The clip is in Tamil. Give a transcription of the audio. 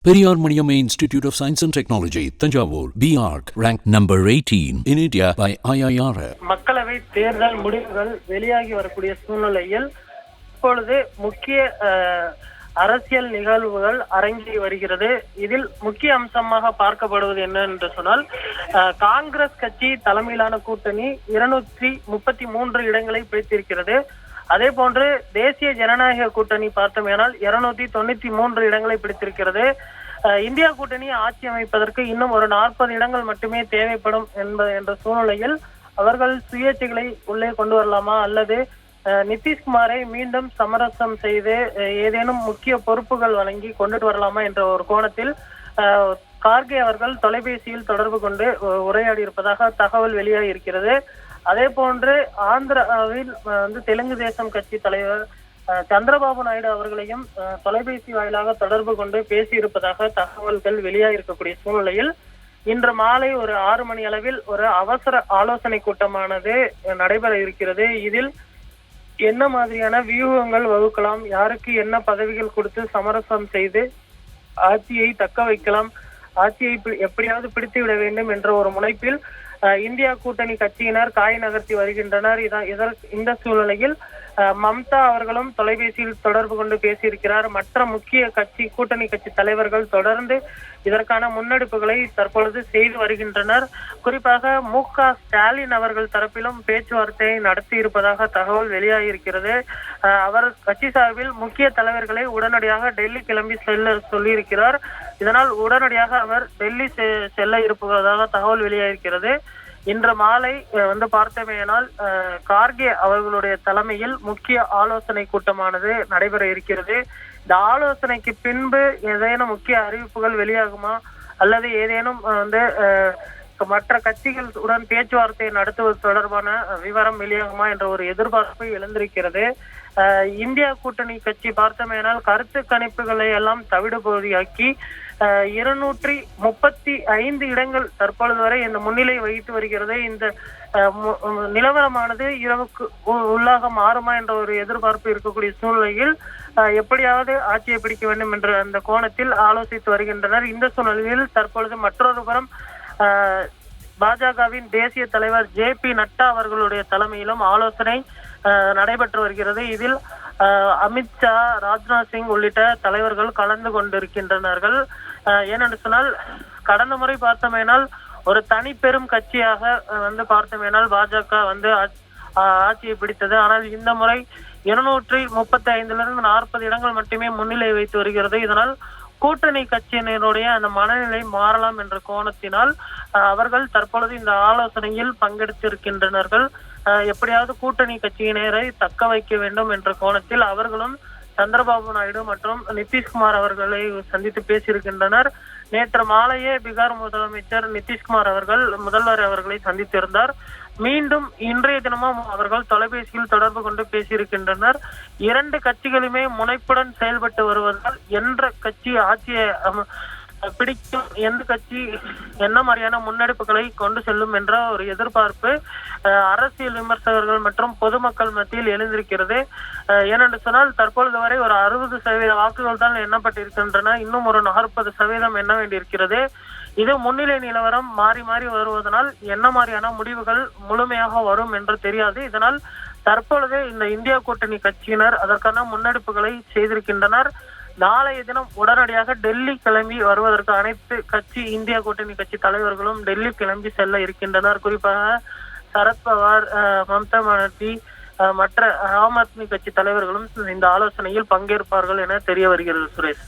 Periyar Maniamma Institute of Science and Technology, Tanjavur, BArc, ranked number 18 in India by IIR. மக்களவை தேர்தல் முடிவுகள் வெளியாகி வரக்கூடிய சூழ்நிலையில் இப்பொழுது முக்கிய அரசியல் நிகழ்வுகள் அரங்கேறி வருகிறது. இதில் முக்கிய அம்சமாக பார்க்கப்படுவது என்ன என்று சொன்னால், காங்கிரஸ் கட்சி தலைமையிலான கூட்டணி 233 இடங்களை பிடித்திருக்கிறது. அதே போன்று தேசிய ஜனநாயக கூட்டணி பார்த்தோமேனால் 293 இடங்களை பிடித்திருக்கிறது. இந்தியா கூட்டணி ஆட்சி அமைப்பதற்கு இன்னும் ஒரு 40 இடங்கள் மட்டுமே தேவைப்படும் என்ற சூழ்நிலையில் அவர்கள் சுயேட்சைகளை உள்ளே கொண்டு வரலாமா அல்லது நிதிஷ்குமாரை மீண்டும் சமரசம் செய்து ஏதேனும் முக்கிய பொறுப்புகள் வழங்கி கொண்டுட்டு வரலாமா என்ற ஒரு கோணத்தில் கார்கே அவர்கள் தொலைபேசியில் தொடர்பு கொண்டு உரையாடி இருப்பதாக தகவல் வெளியாகி இருக்கிறது. அதே போன்று ஆந்திராவில் தெலுங்கு தேசம் கட்சி தலைவர் சந்திரபாபு நாயுடு அவர்களையும் தொலைபேசி வாயிலாக தொடர்பு கொண்டு பேசியிருப்பதாக தகவல்கள் வெளியாக இருக்கக்கூடிய சூழ்நிலையில் இன்று மாலை ஒரு 6 மணி அளவில் ஒரு அவசர ஆலோசனை கூட்டமானது நடைபெற இருக்கிறது. இதில் என்ன மாதிரியான வியூகங்கள் வகுக்கலாம், யாருக்கு என்ன பதவிகள் கொடுத்து சமரசம் செய்து ஆட்சியை தக்க வைக்கலாம், ஆட்சியை எப்படியாவது பிடித்து விட வேண்டும் என்ற ஒரு முனைப்பில் இந்தியா கூட்டணி கட்சியினர் காய் நகர்த்தி வருகின்றனர். இந்த சூழ்நிலையில் மம்தா அவர்களும் தொலைபேசியில் தொடர்பு கொண்டு பேசியிருக்கிறார். மற்ற முக்கிய கூட்டணி கட்சி தலைவர்கள் தொடர்ந்து இதற்கான முன்னெடுப்புகளை தற்பொழுது செய்து வருகின்றனர். குறிப்பாக ஸ்டாலின் அவர்கள் தரப்பிலும் பேச்சுவார்த்தையை நடத்தி இருப்பதாக தகவல் வெளியாகி இருக்கிறது. அவர் கட்சி சார்பில் முக்கிய தலைவர்களை உடனடியாக டெல்லி கிளம்பி செல்ல சொல்லியிருக்கிறார். இதனால் உடனடியாக அவர் டெல்லி செல்ல இருப்பதாக தகவல் வெளியாகிருக்கிறது. இன்று மாலை பார்த்தமையானால் கார்கே அவர்களுடைய தலைமையில் முக்கிய ஆலோசனை கூட்டமானது நடைபெற இருக்கிறது. இந்த ஆலோசனைக்கு பின்பு ஏதேனும் முக்கிய அறிவிப்புகள் வெளியாகுமா அல்லது ஏதேனும் மற்ற கட்சிகளுடன் பேச்சுவார்த்தை நடத்துவது தொடர்பான விவரம் வெளியாகுமா என்ற ஒரு எதிர்பார்ப்பு எழுந்திருக்கிறது. இந்தியா கூட்டணி கட்சி பார்த்தமையானால் கருத்து கணிப்புகளை எல்லாம் தவிடுபகுதியாக்கி 235 இடங்கள் தற்பொழுது வரை இந்த முன்னிலை வகித்து வருகிறது. இந்த நிலவரமானது இரவுக்கு உள்ளாக மாறுமா என்ற ஒரு எதிர்பார்ப்பு இருக்கக்கூடிய சூழ்நிலையில் எப்படியாவது ஆட்சியை பிடிக்க வேண்டும் என்ற அந்த கோணத்தில் ஆலோசித்து வருகின்றனர். இந்த சூழ்நிலையில் தற்பொழுது மற்றொரு புறம் பாஜகவின் தேசிய தலைவர் JP நட்டா அவர்களுடைய தலைமையிலும் ஆலோசனை நடைபெற்று வருகிறது. இதில் அமித்ஷா, ராஜ்நாத் சிங் உள்ளிட்ட தலைவர்கள் கலந்து கொண்டிருக்கின்றனர். ஏனென்று சொன்னால், கடந்த முறை பார்த்தோமேனால் ஒரு தனி பெரும் கட்சியாக பார்த்தோமேனால் பாஜக ஆட்சியை பிடித்தது. ஆனால் இந்த முறை 235 40 இடங்கள் மட்டுமே முன்னிலை வைத்து வருகிறது. இதனால் கூட்டணி கட்சியினருடைய அந்த மனநிலை மாறலாம் என்ற கோணத்தினால் அவர்கள் தற்பொழுது இந்த ஆலோசனையில் பங்கெடுத்திருக்கின்றனர். எப்படியாவது கூட்டணி கட்சியினரை தக்க வைக்க வேண்டும் என்ற கோணத்தில் அவர்களும் சந்திரபாபு நாயுடு மற்றும் நிதிஷ்குமார் அவர்களை சந்தித்து பேசியிருக்கின்றனர். நேற்று மாலையே பீகார் முதலமைச்சர் நிதிஷ்குமார் அவர்கள் முதல்வர் அவர்களை சந்தித்திருந்தார். மீண்டும் இன்றைய தினமும் அவர்கள் தொலைபேசியில் தொடர்பு கொண்டு பேசியிருக்கின்றனர். 2 கட்சிகளுமே முனைப்புடன் செயல்பட்டு வருவதால் என்ற கட்சி ஆட்சியை பிடிக்கும், எந்த கட்சி என்ன மாதிரியான முன்னெடுப்புகளை கொண்டு செல்லும் என்ற ஒரு எதிர்பார்ப்பு அரசியல் விமர்சகர்கள் மற்றும் பொதுமக்கள் மத்தியில் எழுந்திருக்கிறது. ஏனென்று சொன்னால், தற்பொழுது வரை ஒரு 60% வாக்குகள் தான் எண்ணப்பட்டிருக்கின்றன. இன்னும் ஒரு 40% எண்ண வேண்டியிருக்கிறது. இது முன்னிலை நிலவரம் மாறி மாறி வருவதனால் என்ன மாதிரியான முடிவுகள் முழுமையாக வரும் என்று தெரியாது. இதனால் தற்பொழுது இந்த இந்தியா கூட்டணி கட்சியினர் அதற்கான முன்னெடுப்புகளை செய்திருக்கின்றனர். நாளைய தினம் உடனடியாக டெல்லி கிளம்பி வருவதற்கு அனைத்து இந்தியா கூட்டணி கட்சி தலைவர்களும் டெல்லி கிளம்பி செல்ல இருக்கின்றனர். குறிப்பாக சரத்பவார், மம்தா பானர்ஜி, மற்ற ஆம் ஆத்மி கட்சி தலைவர்களும் இந்த ஆலோசனையில் பங்கேற்பார்கள் என தெரிய வருகிறது. சுரேஷ்.